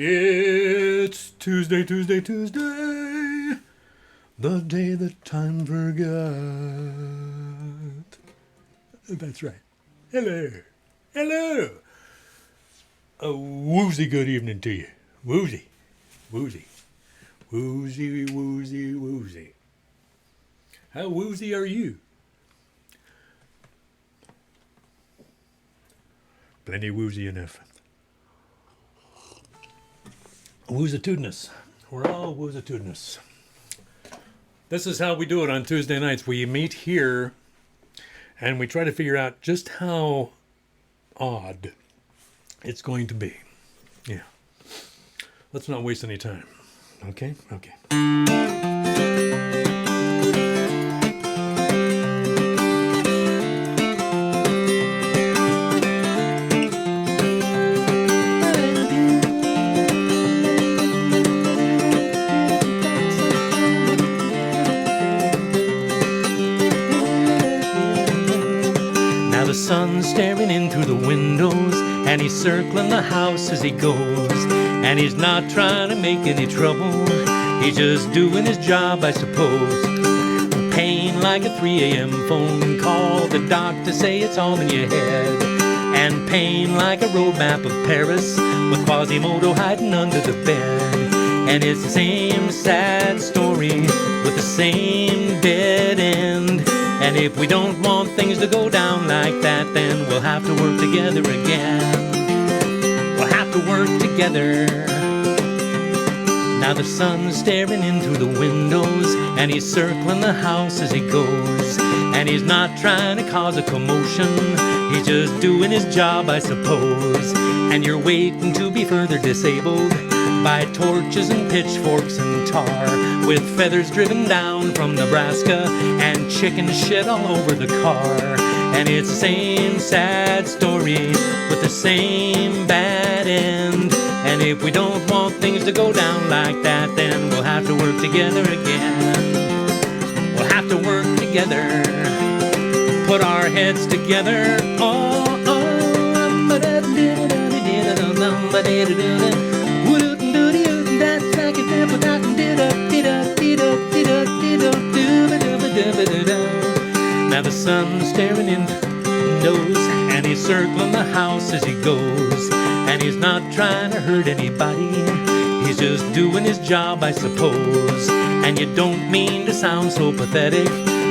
It's Tuesday, Tuesday, Tuesday, the day that time forgot. That's right. Hello. Hello. A woozy good evening to you. Woozy. Woozy. Woozy, woozy, woozy. How woozy are you? Plenty woozy enough. Woozatudinous. We're all woozatudinous. This is how we do it on Tuesday nights. We meet here and we try to figure out just how odd it's going to be. Yeah. Let's not waste any time. Okay? Okay. The sun's staring in through the windows, and he's circling the house as he goes. And he's not trying to make any trouble, he's just doing his job, I suppose. Pain like a 3 a.m. phone call, the doctor say it's all in your head. And pain like a road map of Paris, with Quasimodo hiding under the bed. And it's the same sad story, with the same dead end. And if we don't want things to go down like that, then we'll have to work together again. We'll have to work together. Now the sun's staring in through the windows, and he's circling the house as he goes. And he's not trying to cause a commotion, he's just doing his job, I suppose. And you're waiting to be further disabled by torches and pitchforks and tar, with feathers driven down from Nebraska and chicken shit all over the car. And it's the same sad story with the same bad end. And if we don't want things to go down like that, then we'll have to work together again. We'll have to work together, put our heads together. Now the sun's staring in the windows, and he's circling the house as he goes. And he's not trying to hurt anybody, he's just doing his job, I suppose. And you don't mean to sound so pathetic,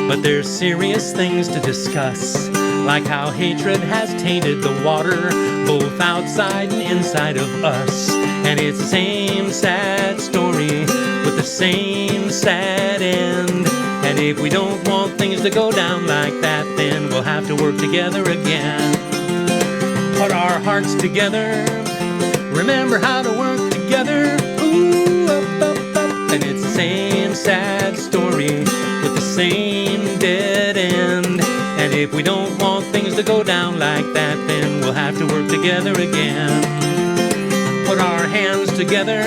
but there's serious things to discuss, like how hatred has tainted the water, both outside and inside of us. And it's the same sad story with the same sad end. And if we don't want things to go down like that, then we'll have to work together again. Put our hearts together, remember how to work together. Ooh, up, up, up. And it's the same sad story with the same dead end. And if we don't want things to go down like that, then we'll have to work together again. Put our hands together,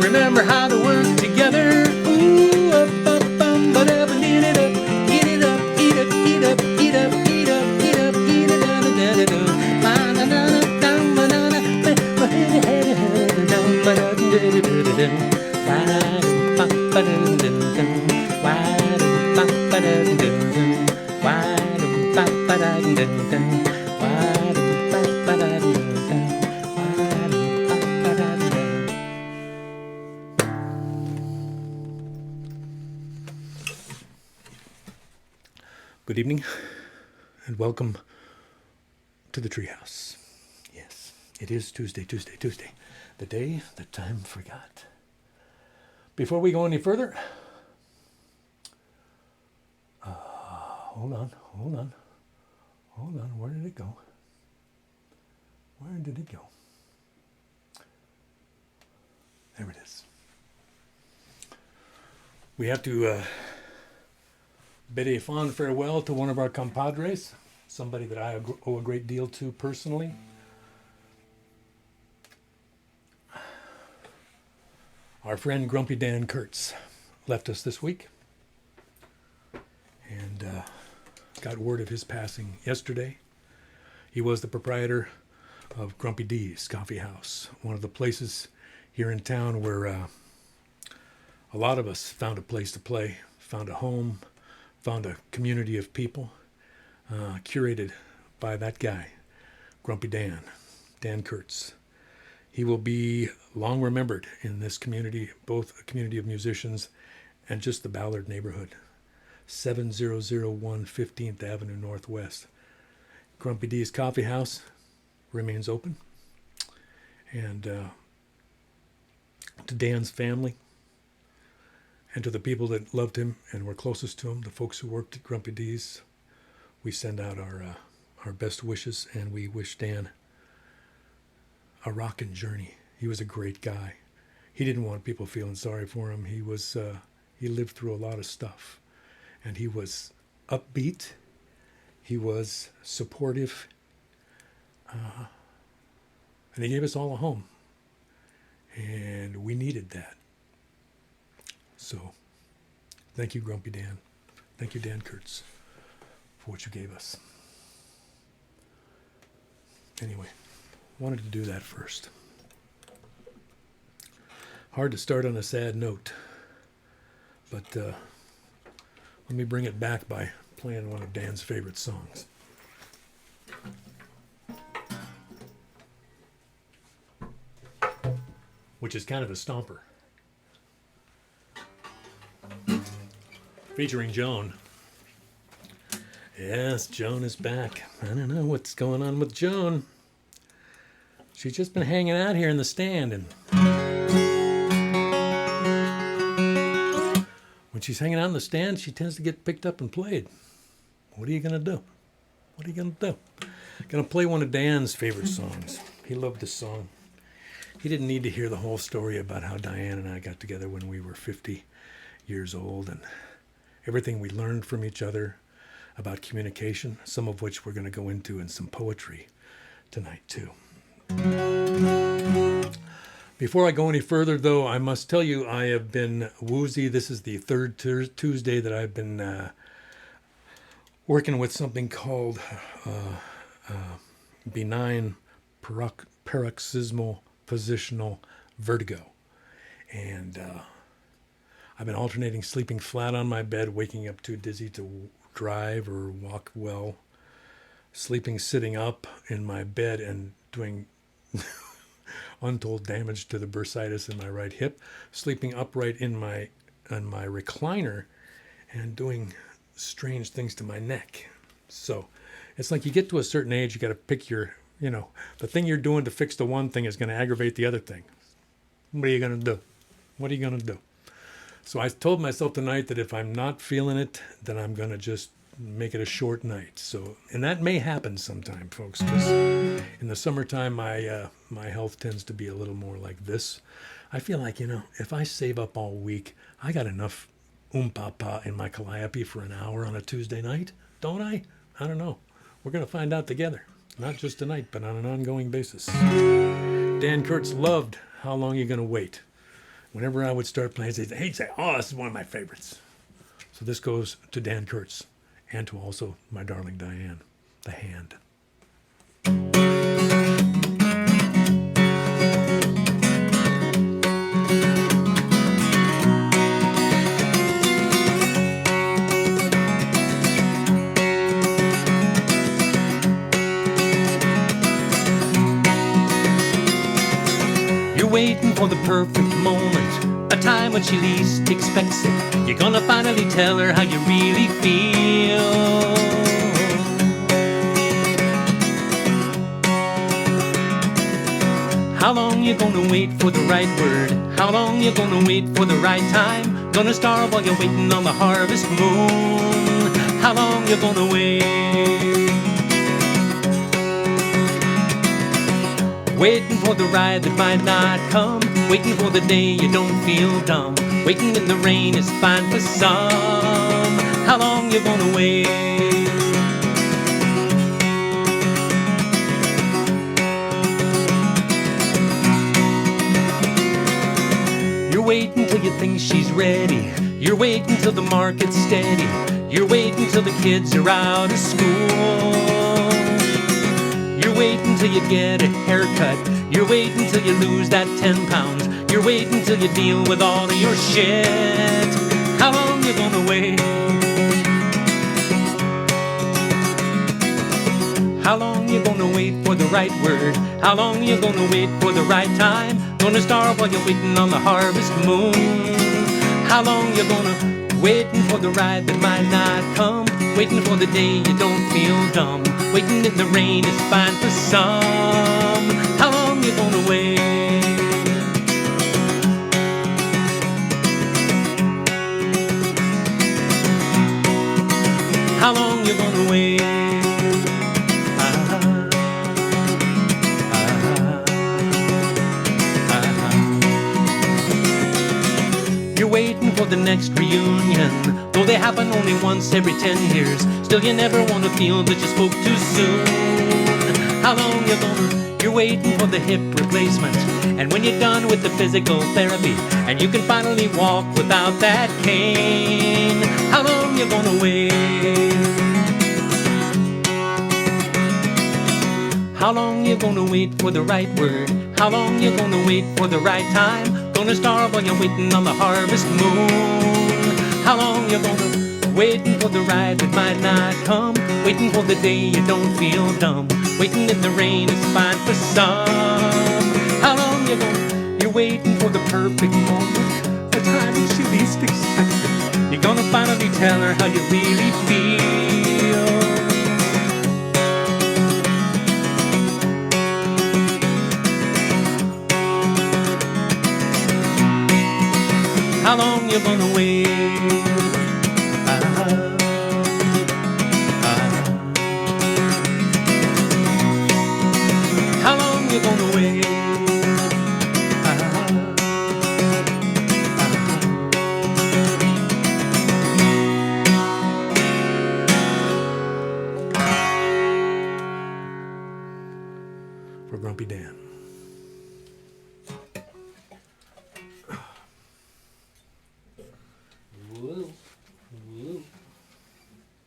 remember how to work together. Ooh, up, up, up, but up and eat it up, eat it up, eat up, eat up, eat up, eat up, eat up, eat it up, da da da. Good evening, and welcome to the treehouse. Yes, it is Tuesday, Tuesday, Tuesday, the day that time forgot. Before we go any further, hold on, where did it go? Where did it go? There it is. We have to bid a fond farewell to one of our compadres, somebody that I owe a great deal to personally. Our friend Grumpy Dan Kurtz left us this week, and got word of his passing yesterday. He was the proprietor of Grumpy D's Coffee House, one of the places here in town where a lot of us found a place to play, found a home, found a community of people, curated by that guy, Grumpy Dan, Dan Kurtz. He will be long remembered in this community, both a community of musicians and just the Ballard neighborhood. 7001 15th Avenue Northwest. Grumpy D's Coffee House remains open. And to Dan's family and to the people that loved him and were closest to him, the folks who worked at Grumpy D's, we send out our best wishes, and we wish Dan a rockin' journey. He was a great guy. He didn't want people feeling sorry for him. He lived through a lot of stuff, and he was upbeat. He was supportive, and he gave us all a home, and we needed that. So, thank you, Grumpy Dan. Thank you, Dan Kurtz, for what you gave us. Anyway, wanted to do that first. Hard to start on a sad note, but let me bring it back by playing one of Dan's favorite songs. Which is kind of a stomper. Featuring Joan. Yes, Joan is back. I don't know what's going on with Joan. She's just been hanging out here in the stand, and when she's hanging out in the stand, she tends to get picked up and played. What are you going to do? What are you going to do? Going to play one of Dan's favorite songs. He loved this song. He didn't need to hear the whole story about how Diane and I got together when we were 50 years old and everything we learned from each other about communication, some of which we're going to go into in some poetry tonight too. Before I go any further, though, I must tell you I have been woozy. This is the third Tuesday that I've been working with something called benign paroxysmal positional vertigo. And I've been alternating sleeping flat on my bed, waking up too dizzy to drive or walk well, sleeping sitting up in my bed and doing untold damage to the bursitis in my right hip, sleeping upright in my recliner and doing strange things to my neck. So it's like you get to a certain age, you got to pick the thing you're doing to fix the one thing is going to aggravate the other thing. What are you going to do? What are you going to do? So I told myself tonight that if I'm not feeling it, then I'm going to just make it a short night. So, and that may happen sometime, folks, because in the summertime, my health tends to be a little more like this. I feel like, if I save up all week, I got enough papa in my calliope for an hour on a Tuesday night, don't I? I don't know. We're going to find out together. Not just tonight, but on an ongoing basis. Dan Kurtz loved How Long You Gonna Wait. Whenever I would start playing, he'd say, oh, this is one of my favorites. So this goes to Dan Kurtz and to also my darling Diane, the hand. You're waiting for the perfect moment, a time when she least expects it. You're gonna finally tell her how you really feel. How long you gonna wait for the right word? How long you gonna wait for the right time? Gonna starve while you're waiting on the harvest moon. How long you gonna wait? Waiting for the ride that might not come. Waiting for the day you don't feel dumb. Waiting in the rain is fine for some. How long you gonna wait? You're waiting till you think she's ready. You're waiting till the market's steady. You're waiting till the kids are out of school. You're waiting till you get a haircut. You're waiting till you lose that 10 pounds. You're waiting till you deal with all of your shit. How long you gonna wait? How long you gonna wait for the right word? How long you gonna wait for the right time? Gonna starve while you're waiting on the harvest moon. How long you gonna waiting for the ride that might not come? Waiting for the day you don't feel dumb. Waiting in the rain is fine for some. How long you gonna wait? How long you gonna wait? You're waiting for the next reunion, though they happen only once every 10 years. Still you never want to feel that you spoke too soon. How long you gonna? You're waiting for the hip replacement, and when you're done with the physical therapy, and you can finally walk without that cane, how long you gonna wait? How long you gonna wait for the right word? How long you gonna wait for the right time? Gonna starve while you're waiting on the harvest moon. How long you gonna waiting for the ride that might not come? Waiting for the day you don't feel dumb. Waiting in the rain is fine for some. How long you gonna? You're waiting for the perfect moment, the time when she least expects it. You're gonna finally tell her how you really feel. How long you gonna wait? How long you gonna wait? For Grumpy Dan.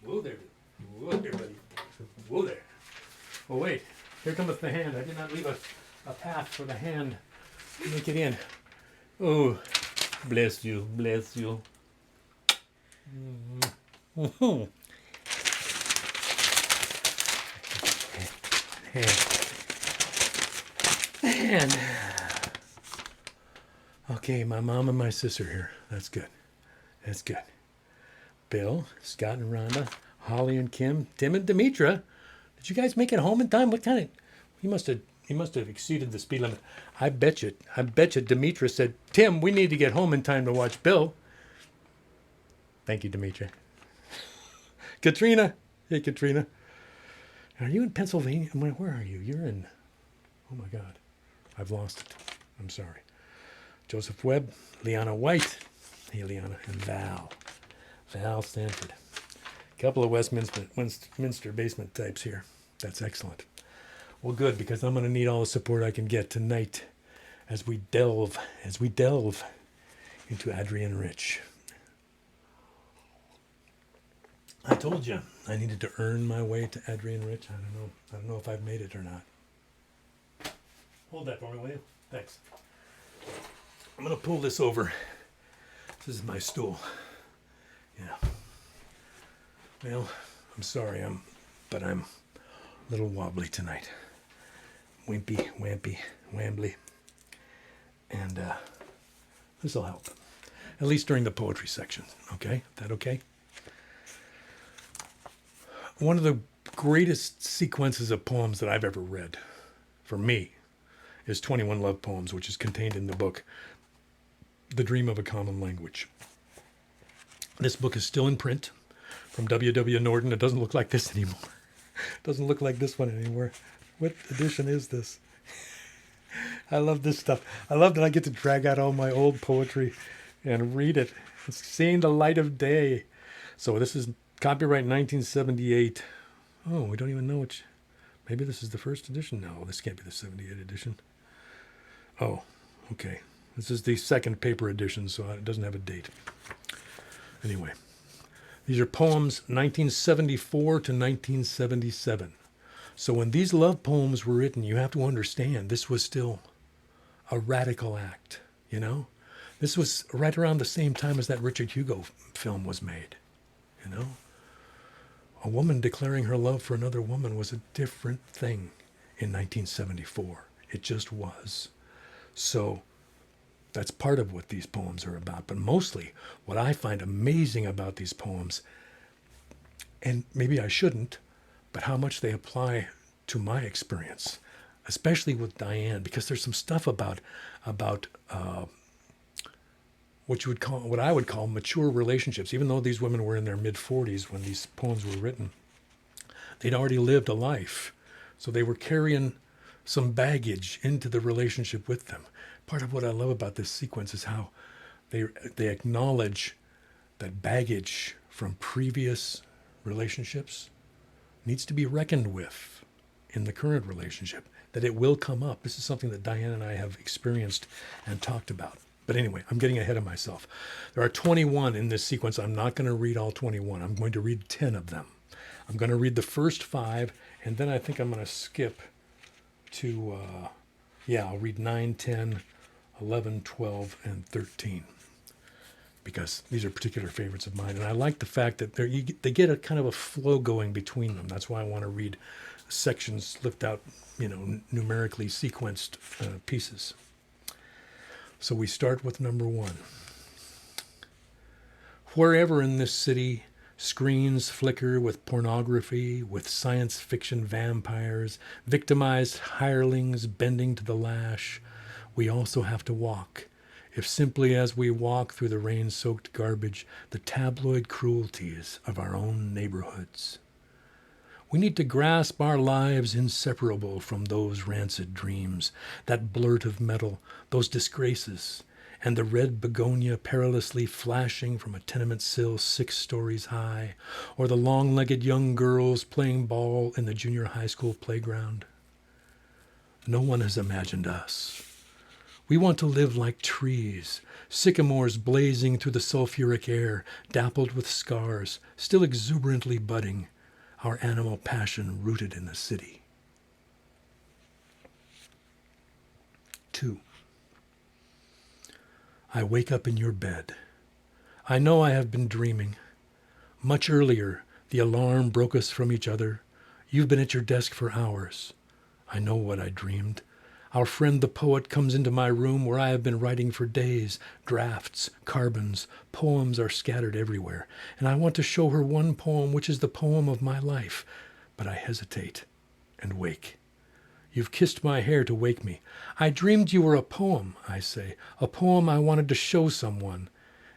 Whoa there. Whoa there, buddy. Whoa there. Oh, wait. Here cometh the hand. I did not leave a path for the hand to make it in. Oh, bless you. Bless you. Mm-hmm. Hand. Okay, my mom and my sister here. That's good. That's good. Bill, Scott and Rhonda, Holly and Kim, Tim and Demetra. Did you guys make it home in time? What kind of? He must have exceeded the speed limit. I bet you Demetra said, Tim, we need to get home in time to watch Bill. Thank you, Demetra. Katrina. Hey, Katrina. Are you in Pennsylvania? Where are you? You're in. Oh my God. I've lost it. I'm sorry. Joseph Webb, Liana White. Hey, Liana. And Val Stanford. A couple of Westminster basement types here. That's excellent. Well, good, because I'm going to need all the support I can get tonight as we delve into Adrienne Rich. I told you I needed to earn my way to Adrienne Rich. I don't know if I've made it or not. Hold that for me, will you? Thanks. I'm going to pull this over. This is my stool. Yeah. Well, I'm sorry, but I'm a little wobbly tonight. Wimpy, wampy, wambly. And this will help. At least during the poetry section. Okay? That okay? One of the greatest sequences of poems that I've ever read, for me, is 21 Love Poems, which is contained in the book, The Dream of a Common Language. This book is still in print from W.W. Norton. It doesn't look like this anymore. It doesn't look like this one anymore. What edition is this? I love this stuff. I love that I get to drag out all my old poetry and read it. It's seeing the light of day. So this is copyright 1978. Oh, we don't even know which. Maybe this is the first edition. No, this can't be the 78 edition. Oh, okay. This is the second paper edition, so it doesn't have a date. Anyway, these are poems 1974 to 1977. So when these love poems were written, you have to understand this was still a radical act. you know? This was right around the same time as that Richard Hugo film was made, you know? A woman declaring her love for another woman was a different thing in 1974. It just was. So that's part of what these poems are about. But mostly what I find amazing about these poems, and maybe I shouldn't, but how much they apply to my experience, especially with Diane, because there's some stuff about what I would call mature relationships. Even though these women were in their mid-40s when these poems were written, they'd already lived a life, so they were carrying some baggage into the relationship with them. Part of what I love about this sequence is how they acknowledge that baggage from previous relationships needs to be reckoned with in the current relationship, that it will come up. This is something that Diane and I have experienced and talked about. But anyway, I'm getting ahead of myself. There are 21 in this sequence. I'm not going to read all 21. I'm going to read 10 of them. I'm going to read the first 5, and then I think I'm going to skip to, I'll read 9, 10, 11, 12, and 13. Because these are particular favorites of mine. And I like the fact that they get a kind of a flow going between them. That's why I want to read sections, lift out, numerically sequenced pieces. So we start with number 1. Wherever in this city screens flicker with pornography, with science fiction vampires, victimized hirelings bending to the lash, we also have to walk. If simply as we walk through the rain-soaked garbage, the tabloid cruelties of our own neighborhoods. We need to grasp our lives inseparable from those rancid dreams, that blurt of metal, those disgraces, and the red begonia perilously flashing from a tenement sill 6 stories high, or the long-legged young girls playing ball in the junior high school playground. No one has imagined us. We want to live like trees, sycamores blazing through the sulfuric air, dappled with scars, still exuberantly budding, our animal passion rooted in the city. 2. I wake up in your bed. I know I have been dreaming. Much earlier, the alarm broke us from each other. You've been at your desk for hours. I know what I dreamed. Our friend the poet comes into my room where I have been writing for days. Drafts, carbons, poems are scattered everywhere. And I want to show her one poem which is the poem of my life. But I hesitate and wake. You've kissed my hair to wake me. I dreamed you were a poem, I say. A poem I wanted to show someone.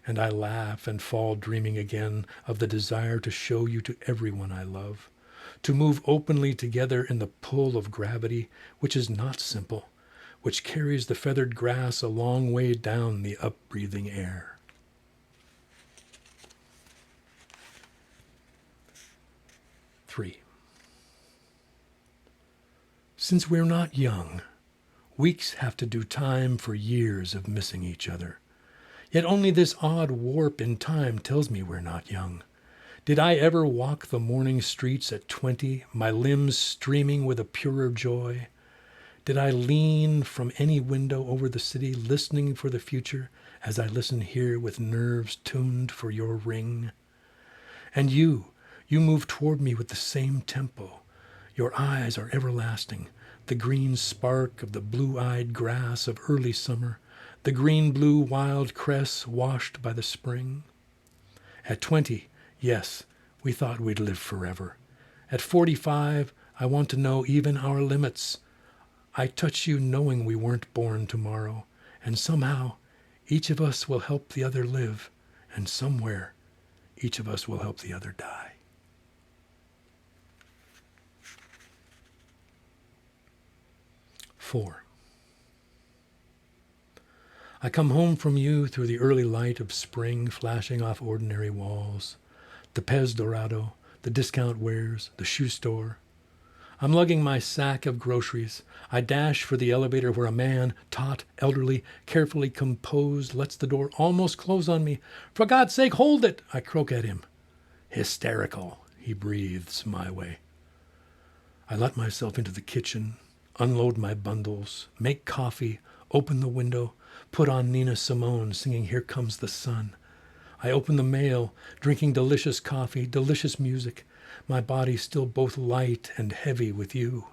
And I laugh and fall dreaming again of the desire to show you to everyone I love. To move openly together in the pull of gravity, which is not simple, which carries the feathered grass a long way down the up-breathing air. 3. Since we're not young, weeks have to do time for years of missing each other. Yet only this odd warp in time tells me we're not young. Did I ever walk the morning streets at 20, my limbs streaming with a purer joy? Did I lean from any window over the city, listening for the future, as I listen here with nerves tuned for your ring? And you move toward me with the same tempo. Your eyes are everlasting, the green spark of the blue-eyed grass of early summer, the green-blue wild cress washed by the spring. At 20, yes, we thought we'd live forever. At 45, I want to know even our limits. I touch you knowing we weren't born tomorrow, and somehow each of us will help the other live, and somewhere each of us will help the other die. 4. I come home from you through the early light of spring flashing off ordinary walls, the Pez Dorado, the discount wares, the shoe store. I'm lugging my sack of groceries. I dash for the elevator where a man, taut, elderly, carefully composed, lets the door almost close on me. For God's sake, hold it, I croak at him. Hysterical, he breathes my way. I let myself into the kitchen, unload my bundles, make coffee, open the window, put on Nina Simone singing Here Comes the Sun. I open the mail, drinking delicious coffee, delicious music, my body still both light and heavy with you.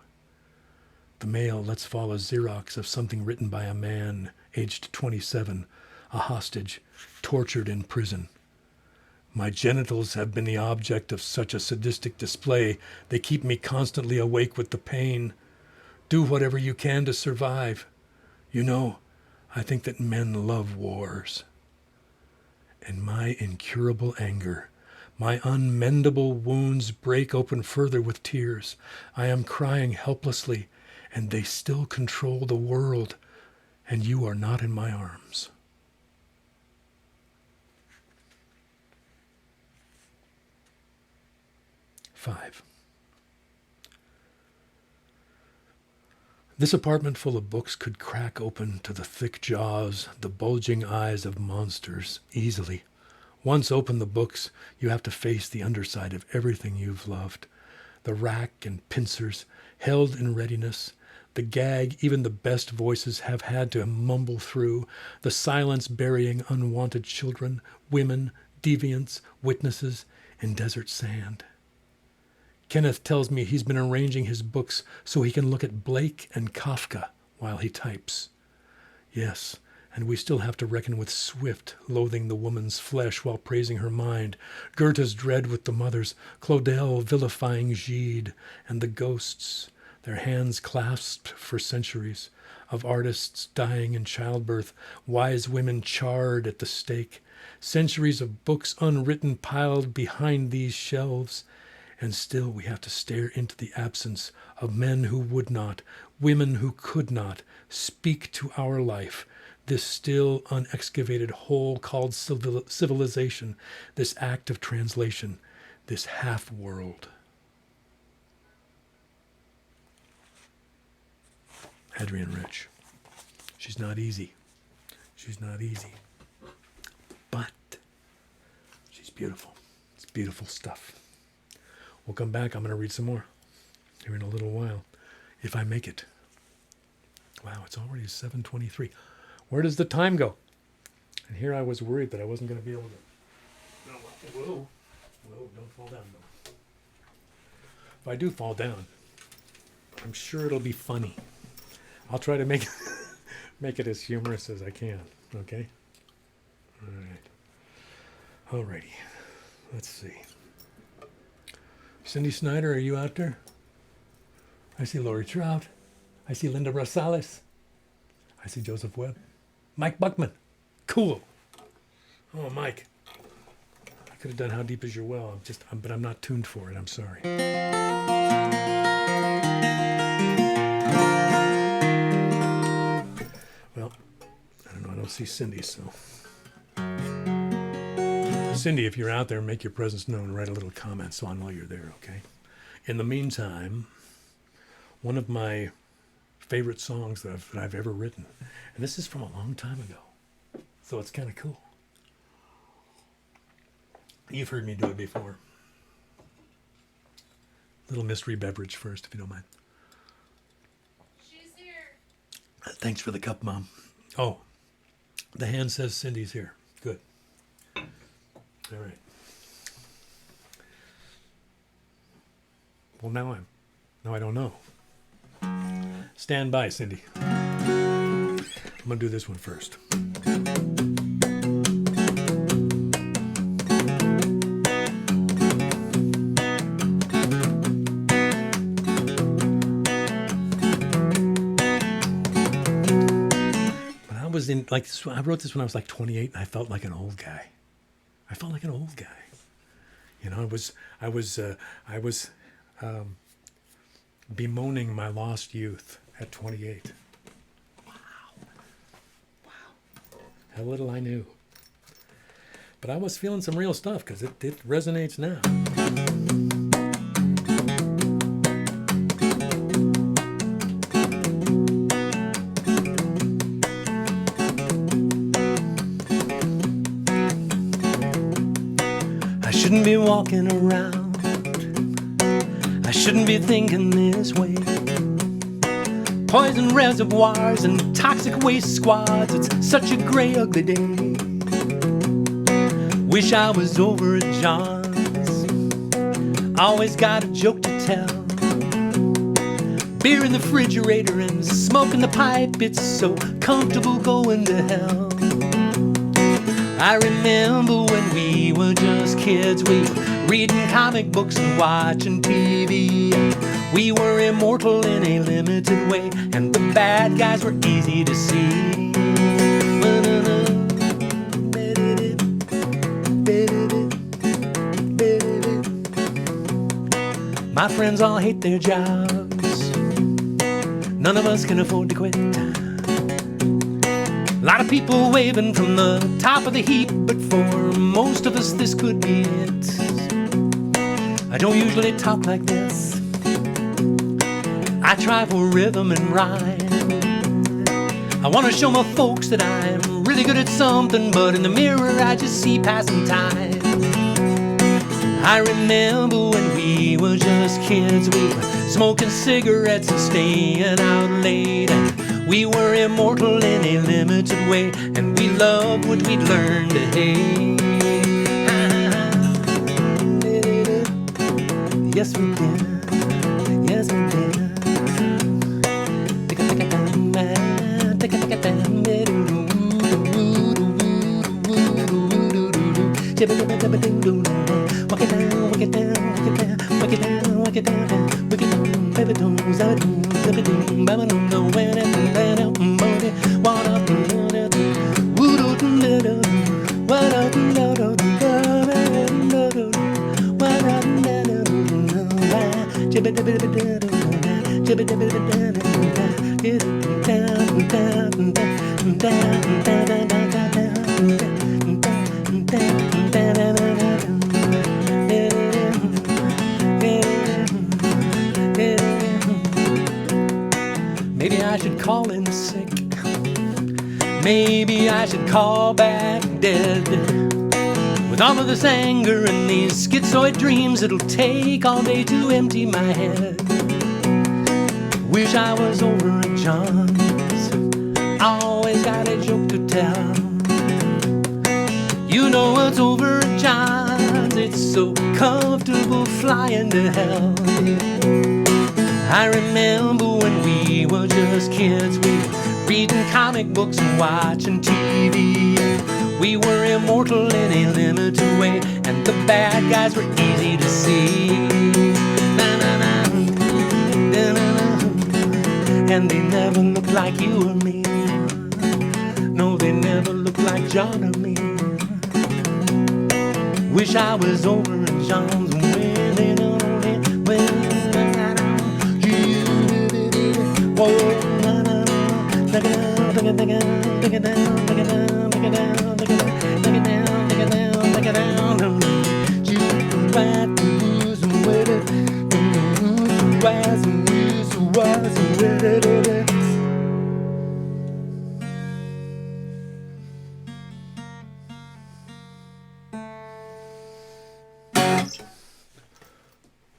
The mail lets fall a Xerox of something written by a man, aged 27, a hostage, tortured in prison. My genitals have been the object of such a sadistic display, they keep me constantly awake with the pain. Do whatever you can to survive. You know, I think that men love wars. And my incurable anger, my unmendable wounds break open further with tears. I am crying helplessly, and they still control the world, and you are not in my arms. Five. This apartment full of books could crack open to the thick jaws, the bulging eyes of monsters easily. Once open the books, you have to face the underside of everything you've loved. The rack and pincers held in readiness, the gag even the best voices have had to mumble through, the silence burying unwanted children, women, deviants, witnesses in desert sand. Kenneth tells me he's been arranging his books so he can look at Blake and Kafka while he types. Yes, and we still have to reckon with Swift loathing the woman's flesh while praising her mind, Goethe's dread with the mothers, Claudel vilifying Gide, and the ghosts, their hands clasped for centuries, of artists dying in childbirth, wise women charred at the stake, centuries of books unwritten piled behind these shelves. And still we have to stare into the absence of men who would not, women who could not, speak to our life, this still unexcavated hole called civilization, this act of translation, this half-world. Adrienne Rich. She's not easy. She's not easy. But she's beautiful. It's beautiful stuff. We'll come back. I'm going to read some more here in a little while, if I make it. Wow, it's already 7:23. Where does the time go? And here I was worried that I wasn't going to be able to. No, whoa, don't fall down, though. If I do fall down, I'm sure it'll be funny. I'll try to make it as humorous as I can. Okay. All right. Alrighty. Let's see. Cindy Snyder, are you out there? I see Lori Trout. I see Linda Rosales. I see Joseph Webb. Mike Buckman. Cool. Oh, Mike. I could have done How Deep Is Your Well. But I'm not tuned for it. I'm sorry. Well, I don't know. I don't see Cindy, so. Cindy, if you're out there, make your presence known. Write a little comment so I know you're there, okay? In the meantime, one of my favorite songs that I've ever written, and this is from a long time ago, so it's kind of cool. You've heard me do it before. Little mystery beverage first, if you don't mind. She's here. Thanks for the cup, Mom. Oh, the hand says Cindy's here. Good. All right. Well, now I don't know. Stand by, Cindy. I'm going to do this one first. When I was in, I wrote this when I was like 28, and I felt like an old guy. You know, I was bemoaning my lost youth at 28. Wow. How little I knew. But I was feeling some real stuff because it resonates now. I shouldn't be walking around. I shouldn't be thinking this way. poison reservoirs and toxic waste squads. It's such a gray, ugly day. Wish I was over at John's. Always got a joke to tell. Beer in the refrigerator and smoke in the pipe. It's so comfortable going to hell. I remember when we were just kids, we were reading comic books and watching TV. We were immortal in a limited way, and the bad guys were easy to see. My friends all hate their jobs. None of us can afford to quit. A lot of people waving from the top of the heap, but for most of us this could be it. I don't usually talk like this. I try for rhythm and rhyme. I want to show my folks that I'm really good at something, but in the mirror I just see passing time. I remember when we were just kids, we were smoking cigarettes and staying out late. We were immortal in a limited way, and we loved what we'd learned to hate. Yes, we did. Yes, we did. Walk it down, walk it down, walk it down, walk it down, walk it down, walk it down, baby, don't zap it, zap it, baby, don't know when it, let out, body, what up, what up, what Maybe I should call in sick. Maybe I should call back dead. With all of this anger and these schizoid dreams, it'll take all day to empty my head. Wish I was over at John's. Always got a joke to tell. You know what's over at John's? It's so comfortable flying to hell. I remember when we were just kids, we were reading comic books and watching TV. We were immortal in a limited way, and the bad guys were easy to see. And they never looked like you or me. No, they never looked like John or me. Wish I was over in John's winning on it.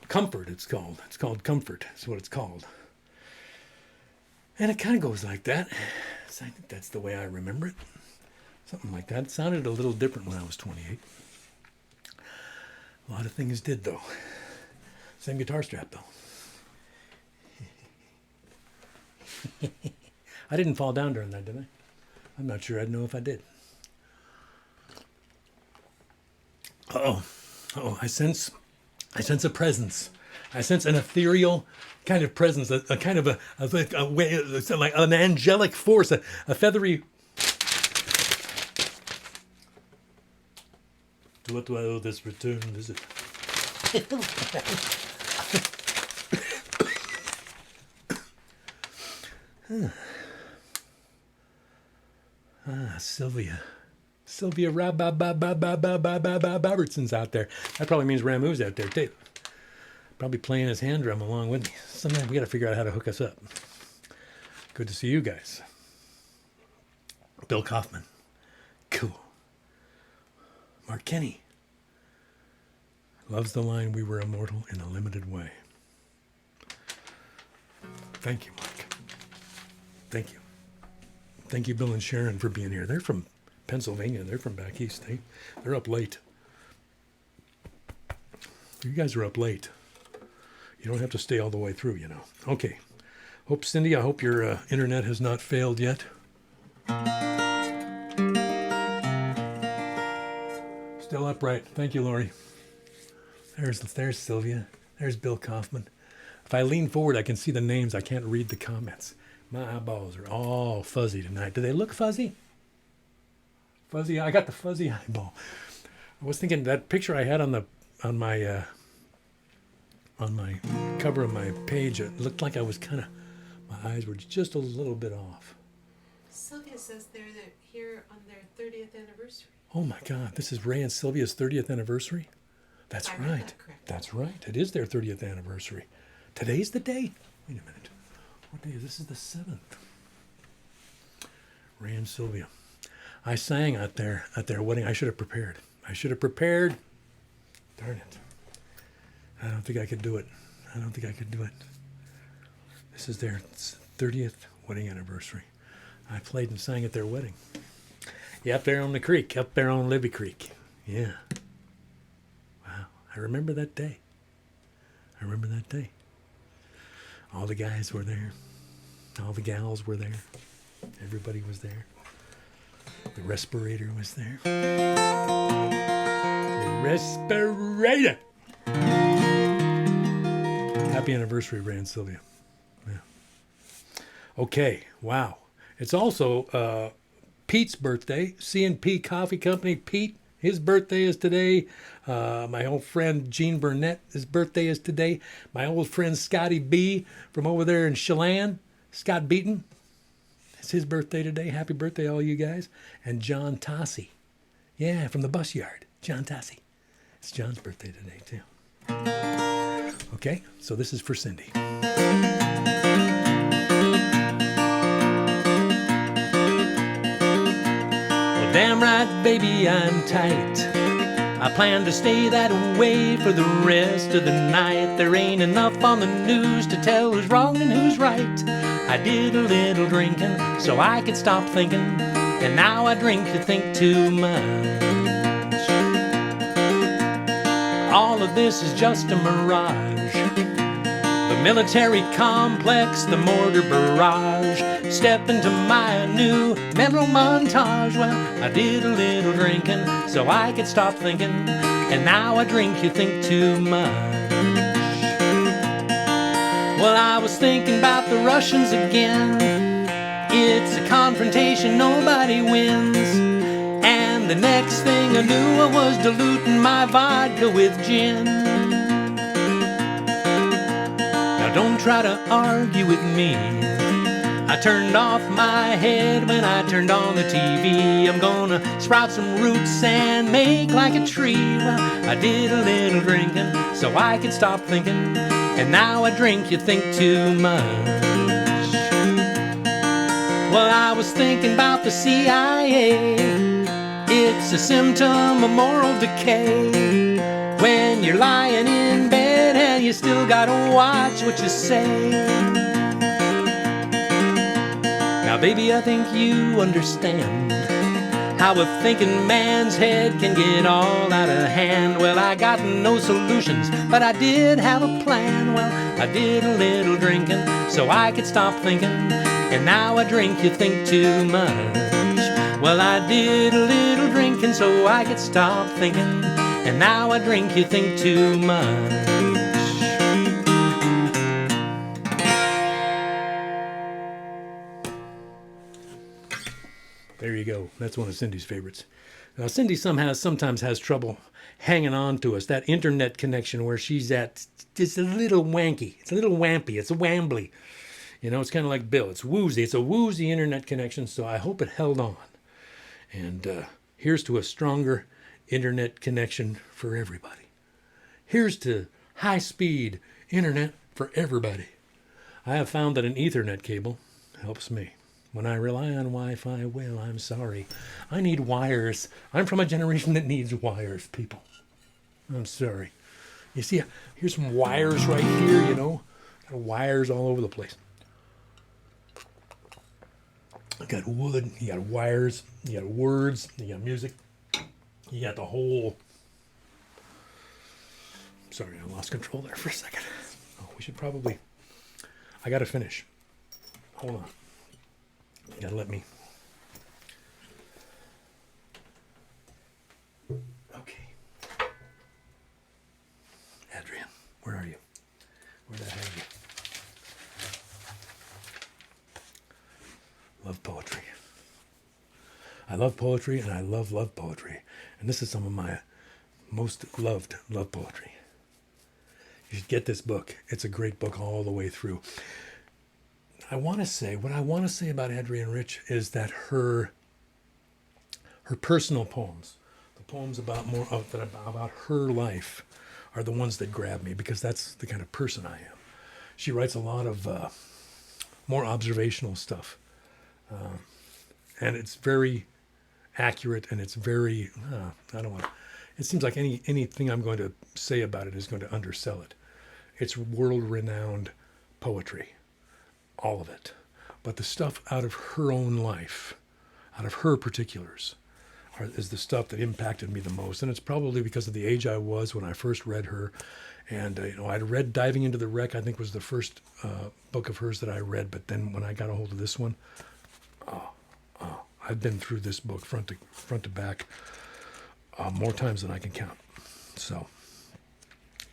Comfort, it's called. It's called Comfort. That's what it's called. And it kind of goes like that. So I think that's the way I remember it. Something like that. It sounded a little different when I was 28. A lot of things did, though. Same guitar strap, though. I didn't fall down during that, did I? I'm not sure I'd know if I did. Uh-oh. Oh, I sense a presence. I sense an ethereal kind of presence, a kind of a way, like an angelic force, a feathery. To what do I owe this return visit? Sylvia Robertson's out there. That probably means Ramu's out there too. Probably playing his hand drum along with me. Sometime we got to figure out how to hook us up. Good to see you guys. Bill Kaufman. Cool. Mark Kenny. Loves the line, "We were immortal in a limited way." Thank you, Mark. Thank you. Thank you, Bill and Sharon, for being here. They're from Pennsylvania. They're from back east. They're up late. You guys are up late. You don't have to stay all the way through, you know. Okay. Cindy, I hope your internet has not failed yet. Still upright. Thank you, Lori. There's Sylvia. There's Bill Kaufman. If I lean forward, I can see the names. I can't read the comments. My eyeballs are all fuzzy tonight. Do they look fuzzy? Fuzzy. I got the fuzzy eyeball. I was thinking that picture I had on my cover of my page. It looked like I was my eyes were just a little bit off. Sylvia says they're here on their 30th anniversary. Oh my God! This is Ray and Sylvia's 30th anniversary. That's right. That That's right. It is their 30th anniversary. Today's the day. Wait a minute. What day is this? Is the 7th. Ray and Sylvia. I sang at their wedding. I should have prepared. Darn it. I don't think I could do it. This is their 30th wedding anniversary. I played and sang at their wedding. Yeah, up there on the creek, up there on Libby Creek. Yeah. Wow. I remember that day. All the guys were there. All the gals were there. Everybody was there. The respirator was there. The respirator! Happy anniversary, Ray and Sylvia. Yeah. Okay, wow. It's also Pete's birthday. C&P Coffee Company. Pete, his birthday is today. My old friend Gene Burnett, his birthday is today. My old friend Scotty B from over there in Chelan, Scott Beaton. It's his birthday today. Happy birthday, all you guys. And John Tossi. Yeah, from the bus yard. John Tossi. It's John's birthday today, too. Okay, so this is for Cindy. Well, damn right, baby, I'm tight. I plan to stay that way for the rest of the night. There ain't enough on the news to tell who's wrong and who's right. I did a little drinking so I could stop thinking, and now I drink to think too much. All of this is just a mirage. The military complex, the mortar barrage. Step into my new mental montage. Well, I did a little drinking so I could stop thinking, and now I drink you think too much. Well, I was thinking about the Russians again. It's a confrontation nobody wins. And the next thing I knew, I was diluting my vodka with gin. Now don't try to argue with me. I turned off my head when I turned on the TV. I'm gonna sprout some roots and make like a tree. Well, I did a little drinking so I could stop thinking, and now I drink you think too much. Well, I was thinking about the CIA. It's a symptom of moral decay. When you're lying in bed and you still gotta watch what you say. Now, baby, I think you understand how a thinking man's head can get all out of hand. Well, I got no solutions, but I did have a plan. Well, I did a little drinking so I could stop thinking, and now I drink you think too much. Well, I did a little drinking so I could stop thinking, and now I drink you think too much. There you go. That's one of Cindy's favorites. Now, Cindy sometimes has trouble hanging on to us. That internet connection where she's at, it's a little wanky. It's a little wampy. It's a wambly. You know, it's kind of like Bill. It's woozy. It's a woozy internet connection, so I hope it held on. And here's to a stronger internet connection for everybody. Here's to high-speed internet for everybody. I have found that an Ethernet cable helps me. When I rely on Wi-Fi, well, I'm sorry. I need wires. I'm from a generation that needs wires, people. I'm sorry. You see, here's some wires right here, you know. Got wires all over the place. You got wood, you got wires, you got words, you got music, you got the whole. Sorry, I lost control there for a second. Oh, we should probably. I gotta finish. Hold on. You gotta let me. Okay. Adrian, where are you? Where the hell are you? Love poetry. I love poetry and I love poetry. And this is some of my most loved love poetry. You should get this book. It's a great book all the way through. What I want to say about Adrienne Rich is that her personal poems, the poems about about her life, are the ones that grab me because that's the kind of person I am. She writes a lot of more observational stuff, and it's very accurate and it's very. I don't want. It seems like anything I'm going to say about it is going to undersell it. It's world-renowned poetry. All of it. But the stuff out of her own life, out of her particulars, is the stuff that impacted me the most. And it's probably because of the age I was when I first read her. And, I'd read Diving into the Wreck, I think was the first book of hers that I read. But then when I got a hold of this one, I've been through this book front to back more times than I can count. So,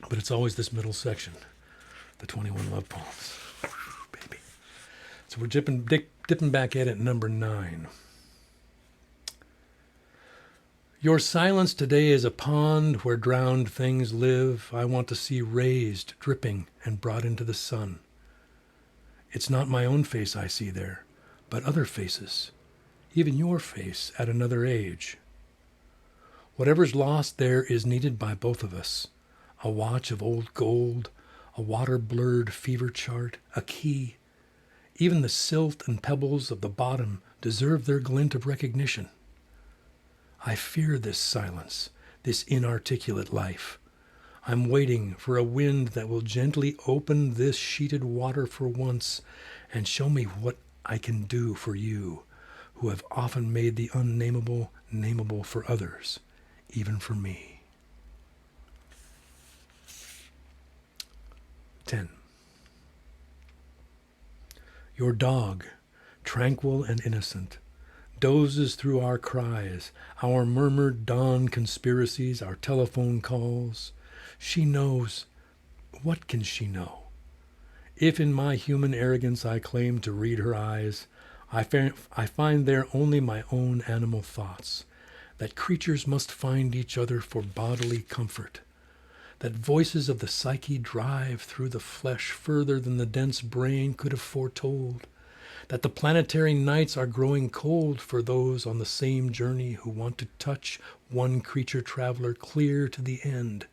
but it's always this middle section, the 21 love poems. Baby. So we're dipping back in at number 9. Your silence today is a pond where drowned things live. I want to see raised, dripping, and brought into the sun. It's not my own face I see there, but other faces, even your face at another age. Whatever's lost there is needed by both of us. A watch of old gold, a water-blurred fever chart, a key. Even the silt and pebbles of the bottom deserve their glint of recognition. I fear this silence, this inarticulate life. I'm waiting for a wind that will gently open this sheeted water for once and show me what I can do for you, who have often made the unnameable nameable for others, even for me. 10. Your dog, tranquil and innocent, dozes through our cries, our murmured dawn conspiracies, our telephone calls. She knows. What can she know? If in my human arrogance I claim to read her eyes, I find there only my own animal thoughts, that creatures must find each other for bodily comfort, that voices of the psyche drive through the flesh further than the dense brain could have foretold, that the planetary nights are growing cold for those on the same journey who want to touch one creature traveler clear to the end,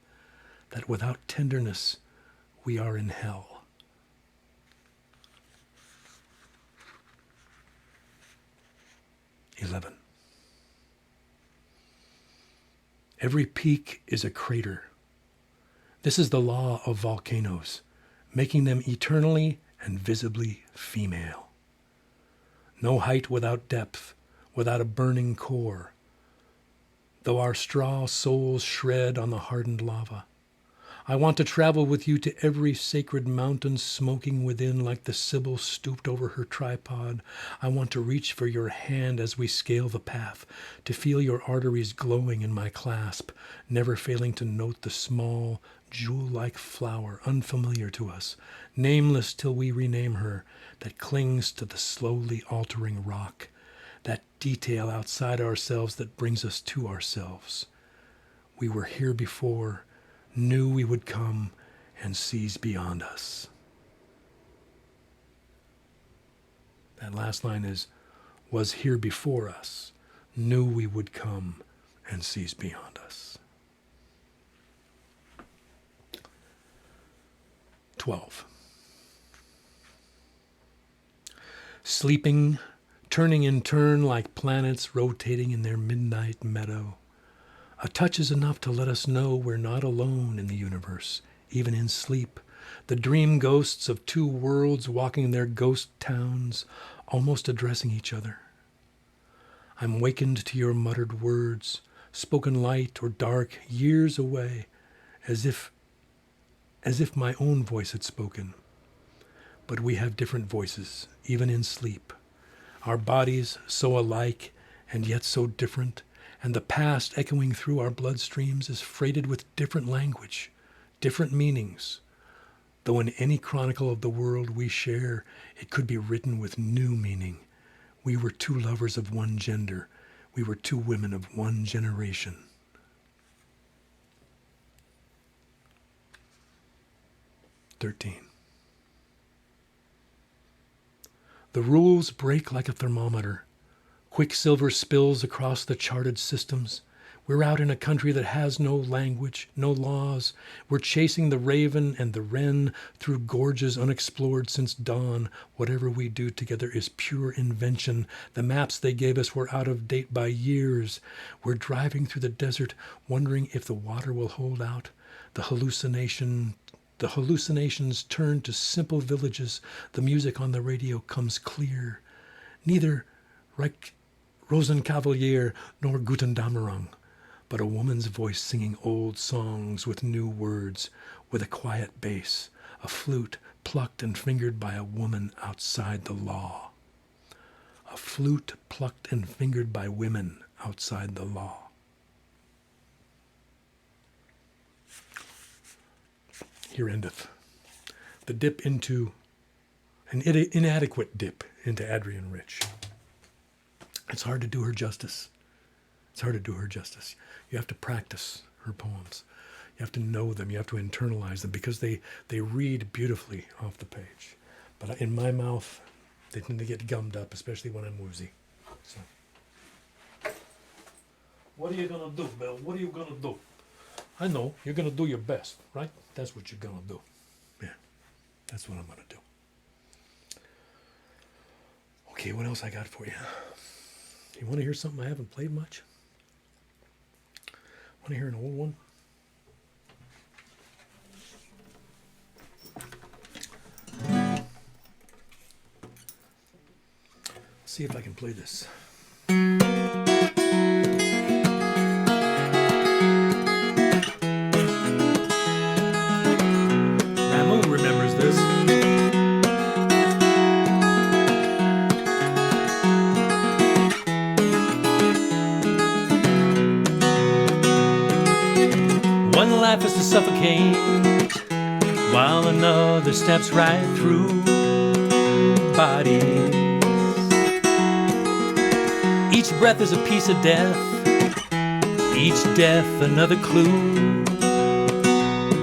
that without tenderness we are in hell. "11. Every peak is a crater. This is the law of volcanoes, making them eternally and visibly female. No height without depth, without a burning core, though our straw souls shred on the hardened lava. I want to travel with you to every sacred mountain smoking within like the Sibyl stooped over her tripod. I want to reach for your hand as we scale the path, to feel your arteries glowing in my clasp, never failing to note the small, jewel-like flower unfamiliar to us, nameless till we rename her, that clings to the slowly altering rock, that detail outside ourselves that brings us to ourselves. We were here before, knew we would come, and sees beyond us." That last line is, was here before us, knew we would come, and sees beyond us. 12. Sleeping, turning in turn like planets rotating in their midnight meadow. A touch is enough to let us know we're not alone in the universe, even in sleep. The dream ghosts of two worlds walking their ghost towns, almost addressing each other. I'm wakened to your muttered words, spoken light or dark, years away, as if my own voice had spoken. But we have different voices, even in sleep. Our bodies so alike and yet so different, and the past echoing through our bloodstreams is freighted with different language, different meanings. Though in any chronicle of the world we share, it could be written with new meaning. We were two lovers of one gender. We were two women of one generation. "13. The rules break like a thermometer. Quicksilver spills across the charted systems. We're out in a country that has no language, no laws. We're chasing the raven and the wren through gorges unexplored since dawn. Whatever we do together is pure invention. The maps they gave us were out of date by years. We're driving through the desert, wondering if the water will hold out. The hallucinations turn to simple villages. The music on the radio comes clear. Neither Rosenkavalier nor Guten Dämmerung, but a woman's voice singing old songs with new words, with a quiet bass, a flute plucked and fingered by a woman outside the law. A flute plucked and fingered by women outside the law." Here endeth the dip into an inadequate dip into Adrienne Rich. It's hard to do her justice. It's hard to do her justice. You have to practice her poems. You have to know them. You have to internalize them because they read beautifully off the page. But in my mouth, they tend to get gummed up, especially when I'm woozy. So, what are you going to do, Bill? What are you going to do? I know. You're going to do your best, right? That's what you're going to do. Yeah, that's what I'm going to do. Okay, what else I got for you? You want to hear something I haven't played much? Want to hear an old one? Let's see if I can play this. Ramu remembers this. One life is to suffocate, while another steps right through bodies. Each breath is a piece of death, each death another clue.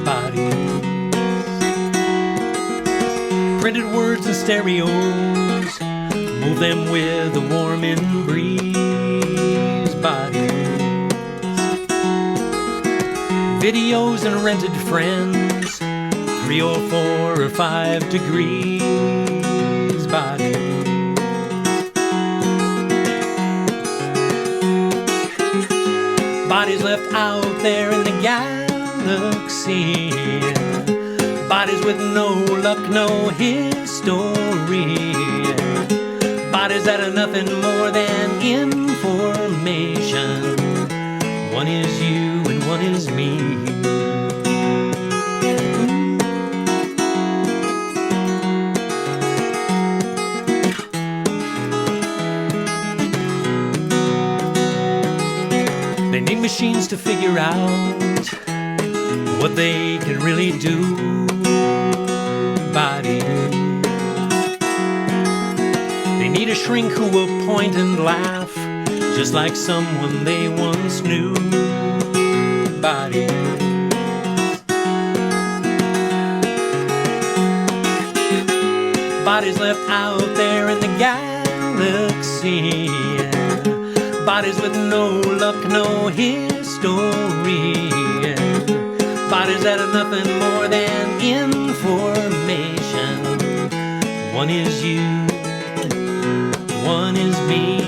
Bodies, printed words and stereos, move them with a warm breeze. Bodies, videos and rented friends, 3 or 4 or 5 degrees. Bodies, bodies left out there in the galaxy, bodies with no luck, no history, bodies that are nothing more than information. One is you and one is me. They need machines to figure out what they can really do. Bodies, they need a shrink who will point and laugh, just like someone they once knew. Bodies, bodies left out there in the galaxy, bodies with no luck, no history, bodies that are nothing more than information. One is you, one is me.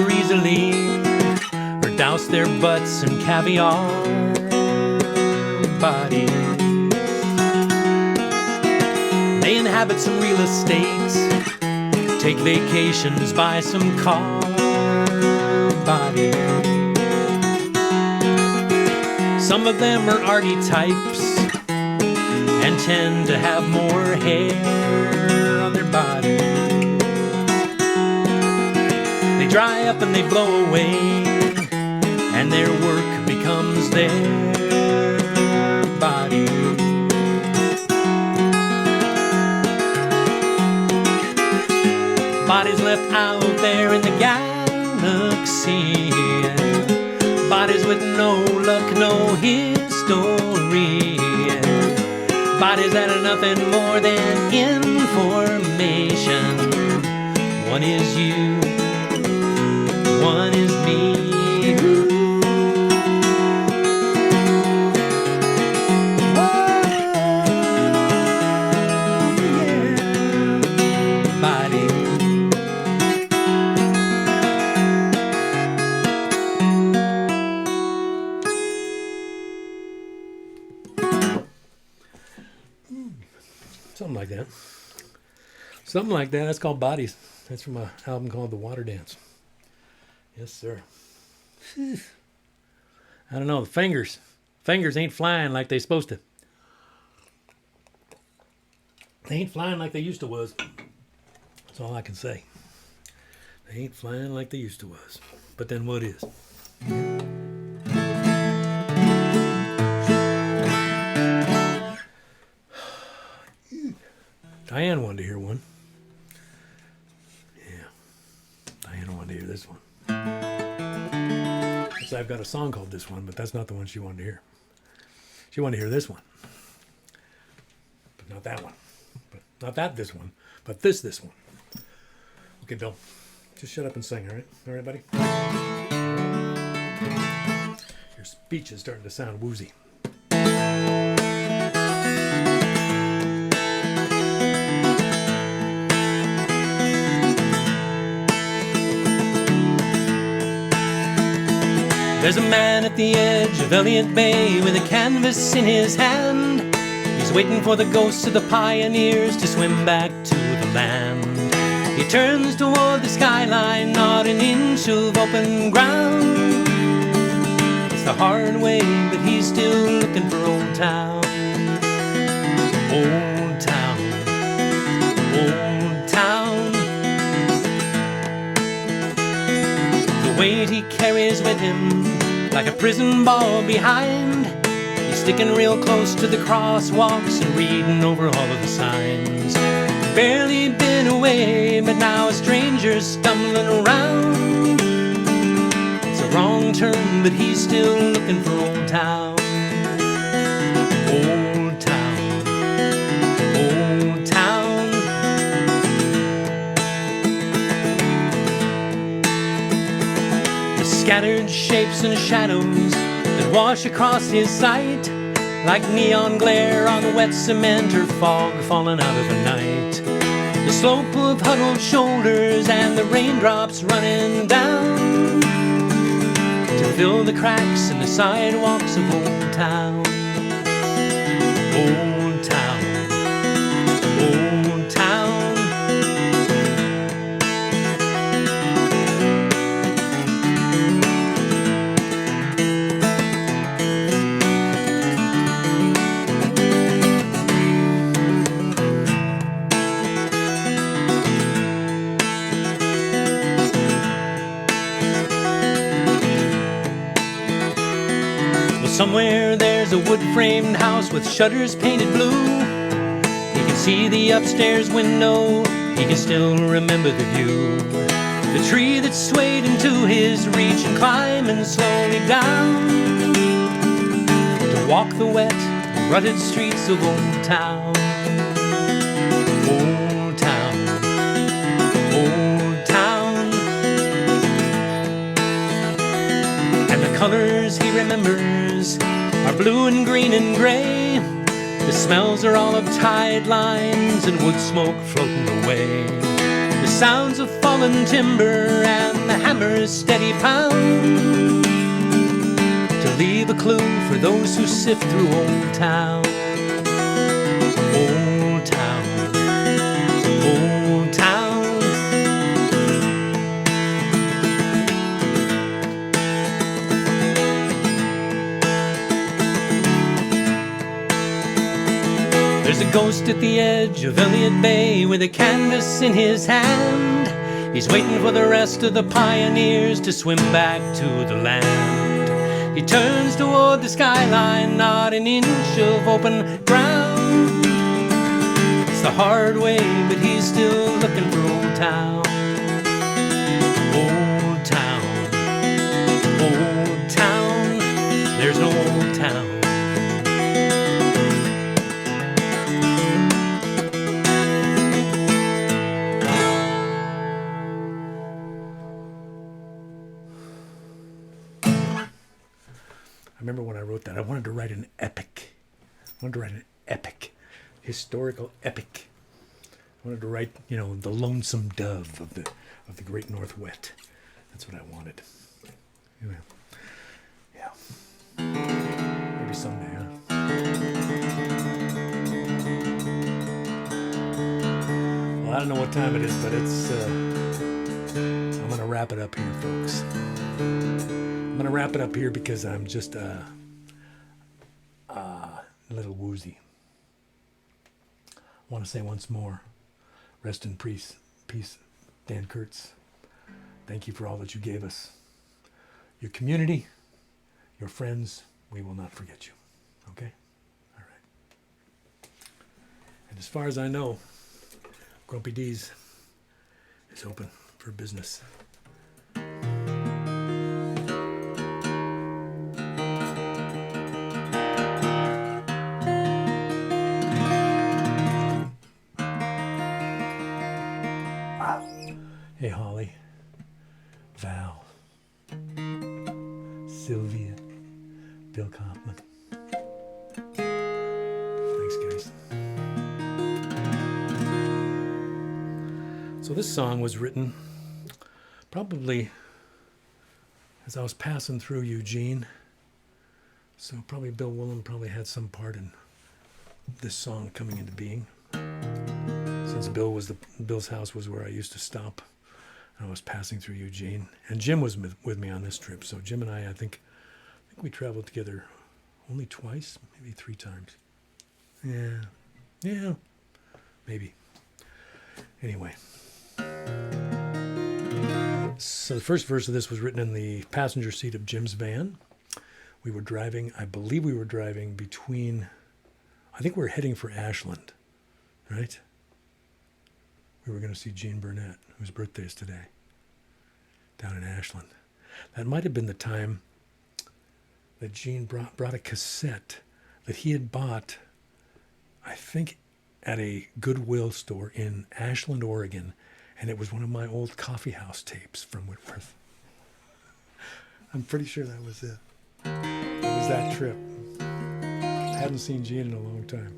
liquor easily or douse their butts in caviar bodies. They inhabit some real estates, take vacations by some car bodies. Some of them are arty types and tend to have more hair on their body. They dry up and they blow away, and their work becomes their body. Bodies left out there in the galaxy, bodies with no luck, no history, bodies that are nothing more than information. One is you, one is me. Something like that. Something like that. That's called Bodies. That's from an album called The Water Dance. Yes, sir. I don't know. The fingers ain't flying like they supposed to. They ain't flying like they used to was. That's all I can say. They ain't flying like they used to was. But then what is? Diane wanted to hear one. Yeah. Diane wanted to hear this one. So I've got a song called This One, but that's not the one she wanted to hear. She wanted to hear this one. But not that one. But not this one. But this one. Okay, Bill. Just shut up and sing, all right? All right, buddy? Your speech is starting to sound woozy. There's a man at the edge of Elliott Bay with a canvas in his hand. He's waiting for the ghosts of the pioneers to swim back to the land. He turns toward the skyline, not an inch of open ground. It's the hard way, but he's still looking for Old Town. Old Town, Old Town. The weight he carries with him like a prison ball behind. He's sticking real close to the crosswalks and reading over all of the signs. Barely been away, but now a stranger's stumbling around. It's a wrong turn, but he's still looking for Old Town. Old Town, Old Town. The scattered shapes and shadows that wash across his sight, like neon glare on wet cement or fog falling out of the night. The slope of huddled shoulders and the raindrops running down to fill the cracks in the sidewalks of Old Town. Old Town, Old Town. Somewhere there's a wood-framed house with shutters painted blue. He can see the upstairs window, he can still remember the view. The tree that swayed into his reach and climbing slowly down to walk the wet, rutted streets of Old Town. Old Town, Old Town. And the colors he remembers are blue and green and gray. The smells are all of tide lines and wood smoke floating away. The sounds of fallen timber and the hammer's steady pound to leave a clue for those who sift through Old Town. Old Town, Old Town. There's a ghost at the edge of Elliott Bay with a canvas in his hand. He's waiting for the rest of the pioneers to swim back to the land. He turns toward the skyline, not an inch of open ground. It's the hard way, but he's still looking for Old Town. Old Town, Old Town. There's no Old Town. I remember when I wrote that, I wanted to write an epic. I wanted to write an epic, historical epic. I wanted to write, you know, the lonesome dove of the great Northwest. That's what I wanted. Anyway, yeah. Maybe someday, huh? Well, I don't know what time it is, but it's. I'm gonna wrap it up here, folks. I'm going to wrap it up here because I'm just a little woozy. I want to say once more, rest in peace, Dan Kurtz. Thank you for all that you gave us. Your community, your friends, we will not forget you. Okay? All right. And as far as I know, Grumpy D's is open for business. Hey, Holly, Val, Sylvia, Bill Kaufman. Thanks, guys. So this song was written probably as I was passing through Eugene. So probably Bill Willem probably had some part in this song coming into being. Since Bill's house was where I used to stop. I was passing through Eugene, and Jim was with me on this trip. So Jim and I think we traveled together only twice, maybe 3 times. Yeah, maybe. Anyway, so the first verse of this was written in the passenger seat of Jim's van. We were driving, I believe we were driving between, I think we were heading for Ashland, right? We were going to see Gene Burnett, whose birthday is today, down in Ashland. That might have been the time that Gene brought a cassette that he had bought, I think, at a Goodwill store in Ashland, Oregon, and it was one of my old coffee house tapes from Whitworth. I'm pretty sure that was it. It was that trip. I hadn't seen Gene in a long time.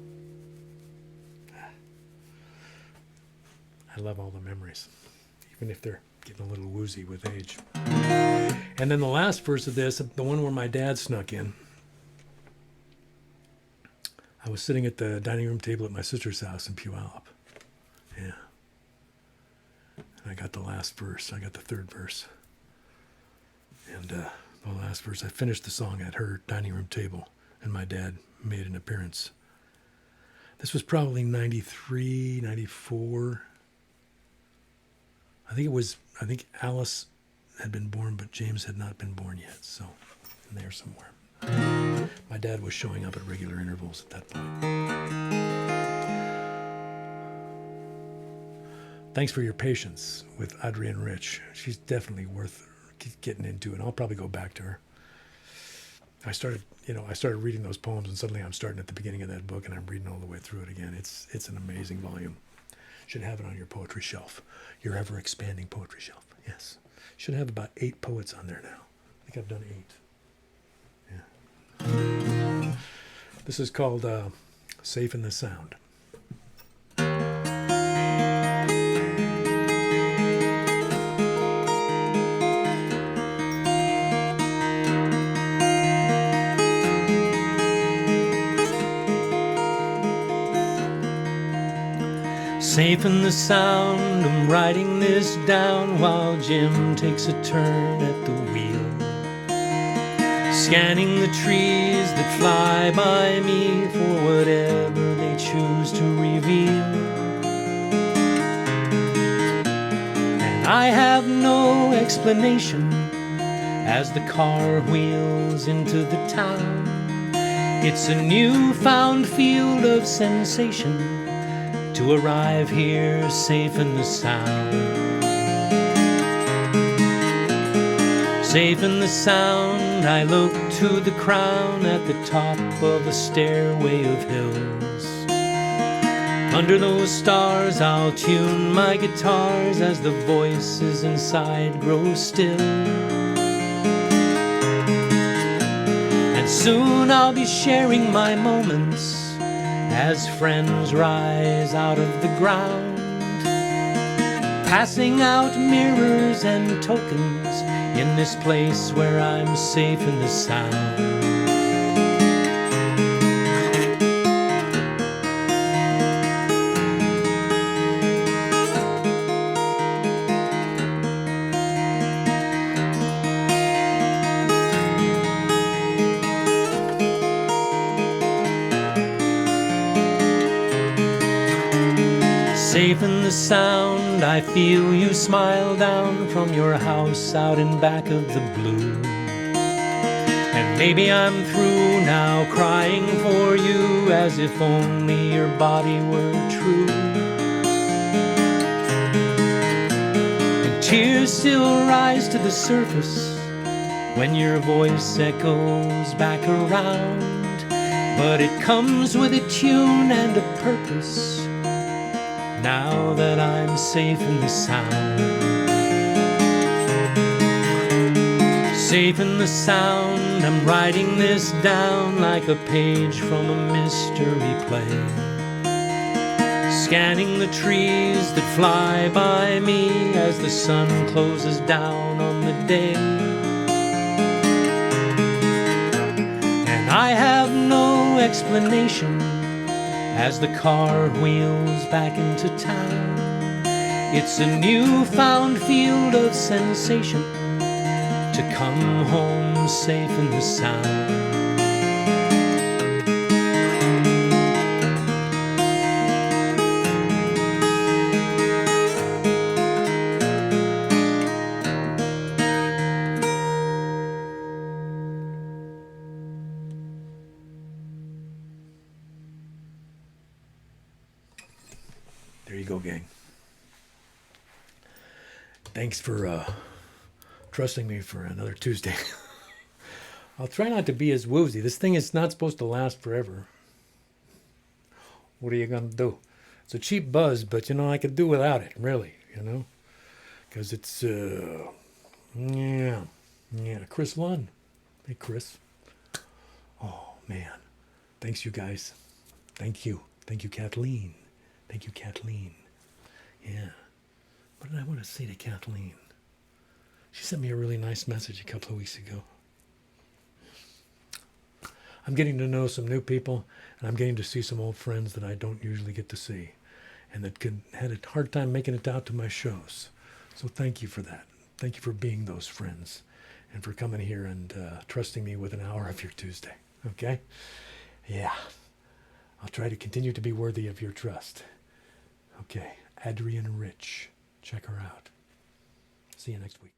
I love all the memories, even if they're getting a little woozy with age. And then the last verse of this, the one where my dad snuck in. I was sitting at the dining room table at my sister's house in Puyallup. Yeah. And I got the last verse. I got the third verse. And the last verse, I finished the song at her dining room table, and my dad made an appearance. This was probably 93, 94. I think Alice had been born, but James had not been born yet, so in there somewhere. My dad was showing up at regular intervals at that point. Thanks for your patience with Adrienne Rich. She's definitely worth getting into, and I'll probably go back to her. I started reading those poems, and suddenly I'm starting at the beginning of that book, and I'm reading all the way through it again. It's an amazing volume. Should have it on your poetry shelf, your ever-expanding poetry shelf. Yes. Should have about 8 poets on there now. I think I've done 8. Yeah. This is called Safe in the Sound. Safe in the sound, I'm writing this down while Jim takes a turn at the wheel, scanning the trees that fly by me for whatever they choose to reveal. And I have no explanation as the car wheels into the town. It's a newfound field of sensation to arrive here safe in the sound. Safe in the sound, I look to the crown at the top of a stairway of hills. Under those stars I'll tune my guitars as the voices inside grow still. And soon I'll be sharing my moments as friends rise out of the ground, passing out mirrors and tokens in this place where I'm safe in the sound. Safe in the sound, I feel you smile down from your house out in back of the blue. And maybe I'm through now crying for you as if only your body were true. And tears still rise to the surface when your voice echoes back around. But it comes with a tune and a purpose now that I'm safe in the sound. Safe in the sound, I'm writing this down like a page from a mystery play, scanning the trees that fly by me as the sun closes down on the day. And I have no explanation as the car wheels back into town. It's a newfound field of sensation to come home safe in the sound. There you go, gang. Thanks for trusting me for another Tuesday. I'll try not to be as woozy. This thing is not supposed to last forever. What are you going to do? It's a cheap buzz, but, I could do without it, really, Because it's, yeah, Chris Lunn. Hey, Chris. Oh, man. Thanks, you guys. Thank you. Thank you, Kathleen. Thank you, Kathleen. Yeah. What did I want to say to Kathleen? She sent me a really nice message a couple of weeks ago. I'm getting to know some new people, and I'm getting to see some old friends that I don't usually get to see, and that had a hard time making it out to my shows. So thank you for that. Thank you for being those friends, and for coming here and trusting me with an hour of your Tuesday. Okay? Yeah. I'll try to continue to be worthy of your trust. Okay, Adrienne Rich. Check her out. See you next week.